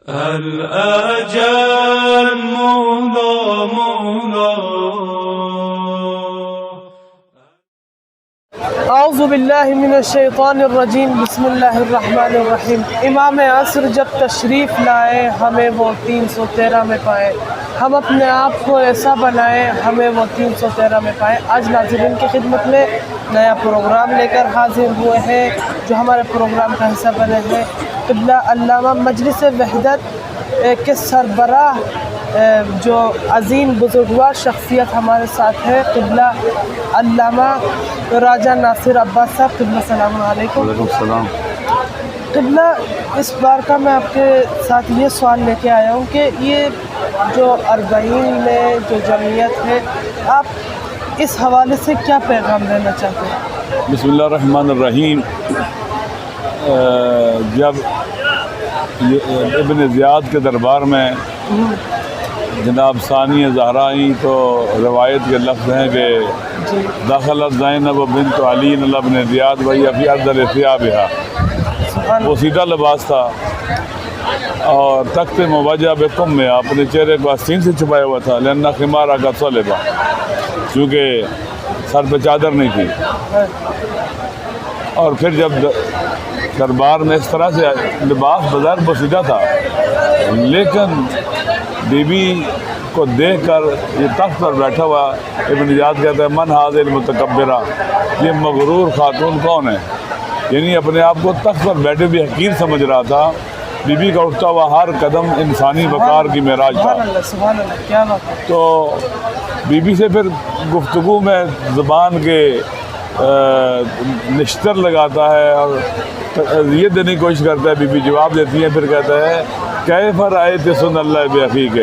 الأجل مولا مولا. اعوذ باللہ من الشیطان الرجیم. بسم اللہ الرحمن الرحیم. امام عصر جب تشریف لائے ہمیں وہ 313 میں پائے. ہم اپنے آپ کو ایسا بنائیں ہمیں وہ 313 میں پائے. آج ناظرین کی خدمت میں نیا پروگرام لے کر حاضر ہوئے ہیں جو ہمارے پروگرام کا حصہ بنے ہیں. قبلہ علامہ مجلس وحدت کے سربراہ جو عظیم بزرگوار شخصیت ہمارے ساتھ ہے قبلہ علامہ راجہ ناصر عباس صاحب. قبلہ السلام علیکم. وعلیکم السلام. قبلہ اس بار کا میں آپ کے ساتھ یہ سوال لے کے آیا ہوں کہ یہ جو 40 میں جو جمعیت ہے آپ اس حوالے سے کیا پیغام دینا چاہتے ہیں؟ بسم اللہ الرحمن الرحیم. جب ابن زیاد کے دربار میں جناب ثانی زہرا آئیں تو روایت کے لفظ ہیں کہ دخلت زینب بنت علی ابن زیاد وہی فی افضل ثیابہا. وہ سیدھا لباس تھا اور تخت موجہ بکم میں اپنے چہرے کو آستین سے چھپایا ہوا تھا. لأن خمارہ کا صلبہ کیونکہ سر پہ چادر نہیں تھی. اور پھر جب دربار میں اس طرح سے لباس بظاہر بسیدہ تھا لیکن بی بی کو دیکھ کر یہ تخت پر بیٹھا ہوا ابن زیاد کہتا ہے من هذه المتکبرہ، یہ مغرور خاتون کون ہے؟ یعنی اپنے آپ کو تخت پر بیٹھے بھی حقیر سمجھ رہا تھا. بی بی کا اٹھتا ہوا ہر قدم انسانی وقار کی معراج تھا. سبحان اللہ کیا بات ہے. تو بی بی سے پھر گفتگو میں زبان کے نشتر لگاتا ہے اور یہ دینے کی کوشش کرتا ہے. بی بی جواب دیتی ہے، پھر کہتا ہے کیف رأیت سن اللہ بأخیک،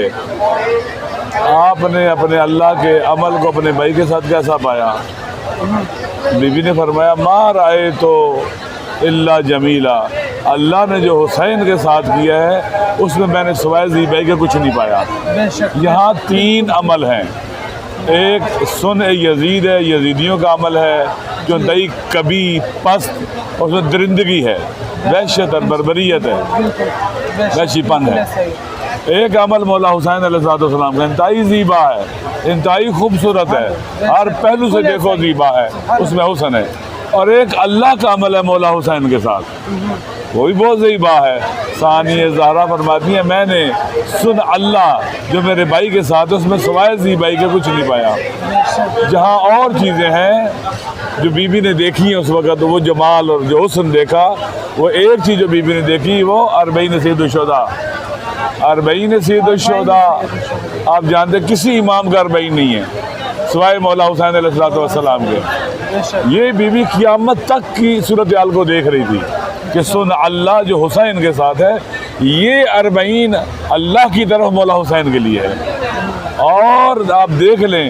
آپ نے اپنے اللہ کے عمل کو اپنے بھائی کے ساتھ کیسا پایا؟ بی بی نے فرمایا ما رأیت الا جمیلا، اللہ نے جو حسین کے ساتھ کیا ہے اس میں نے سوائے زیبائی کے کچھ نہیں پایا. یہاں 3 عمل ہیں. ایک سن یزید ہے، یزیدیوں کا عمل ہے جو انتہائی کبھی پست اور اس میں درندگی ہے، وحشت اور بربریت ہے، وحشی پن ہے. ایک عمل مولا حسین علیہ السلام کا انتہائی زیبا ہے، انتہائی خوبصورت ہے، ہر پہلو سے دیکھو زیبا ہے، اس میں حسن ہے. اور ایک اللہ کا عمل ہے مولا حسین کے ساتھ، وہ بھی بہت زیبا ہے. ثانی زہرا فرماتی ہے میں نے سن اللہ جو میرے بھائی کے ساتھ اس میں سوائے زیبائی کے کچھ نہیں پایا. جہاں اور چیزیں ہیں جو بی بی نے دیکھی ہیں اس وقت، وہ جمال اور جو حسن دیکھا، وہ ایک چیز جو بی بی نے دیکھی وہ 40 سید الشہداء. 40 سید الشہداء آپ جانتے کسی امام کا 40 نہیں ہے سوائے مولا حسین علیہ السلام کے. یہ بی بی قیامت تک کی صورتحال کو دیکھ رہی تھی کہ سن اللہ جو حسین کے ساتھ ہے، یہ 40 اللہ کی طرف مولا حسین کے لیے ہے. اور آپ دیکھ لیں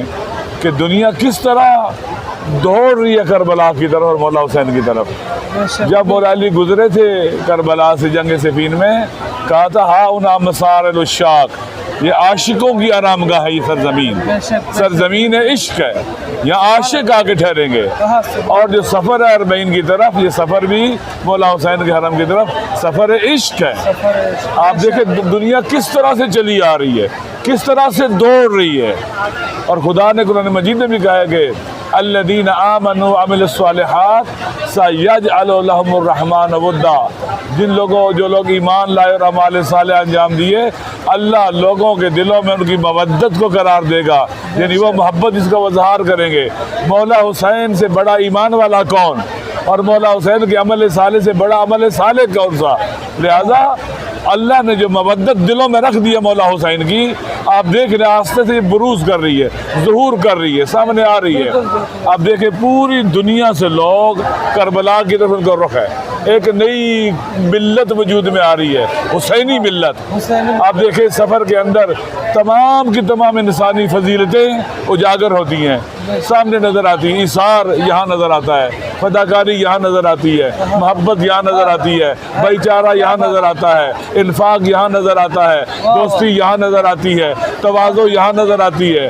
کہ دنیا کس طرح دوڑ رہی ہے کربلا کی طرف اور مولا حسین کی طرف. جب مولا علی گزرے تھے کربلا سے جنگ صفین میں، کہا تھا ہاؤنا مسارع العشاق، یہ عاشقوں کی آرام گاہ ہے. یہ سرزمین عشق ہے، یہاں عاشق آ کے ٹھہریں گے. اور جو سفر ہے 40 کی طرف، یہ سفر بھی مولا حسین کے حرم کی طرف سفر عشق ہے. آپ دیکھیں دنیا کس طرح سے چلی آ رہی ہے، کس طرح سے دوڑ رہی ہے. اور خدا نے قرآن مجید میں بھی کہا ہے کہ الذین آمنوا وعملوا الصالحات سیجعل لهم الرحمن ودا، جو لوگ ایمان لائے اور اعمال صالح انجام دیے، اللہ لوگوں کے دلوں میں ان کی مودت کو قرار دے گا، یعنی وہ محبت اس کا اظہار کریں گے. مولا حسین سے بڑا ایمان والا کون، اور مولا حسین کے عمل صالح سے بڑا عمل صالح کون سا؟ لہذا اللہ نے جو مودت دلوں میں رکھ دی ہے مولا حسین کی، آپ دیکھ رہے ہیں آہستہ سے بروز کر رہی ہے، ظہور کر رہی ہے، سامنے آ رہی ہے. آپ دیکھیں پوری دنیا سے لوگ کربلا کی طرف ان کا رخ ہے. ایک نئی ملت وجود میں آ رہی ہے، حسینی ملت. آپ دیکھیں سفر کے اندر تمام کی تمام انسانی فضیلتیں اجاگر ہوتی ہیں، سامنے نظر آتی ہیں. ایثار یہاں نظر آتا ہے، فداکاری یہاں نظر آتی ہے، محبت یہاں نظر آتی ہے، بھائی چارہ یہاں نظر آتا ہے، انفاق یہاں نظر آتا ہے، دوستی یہاں نظر آتی ہے، تواضع یہاں نظر آتی ہے.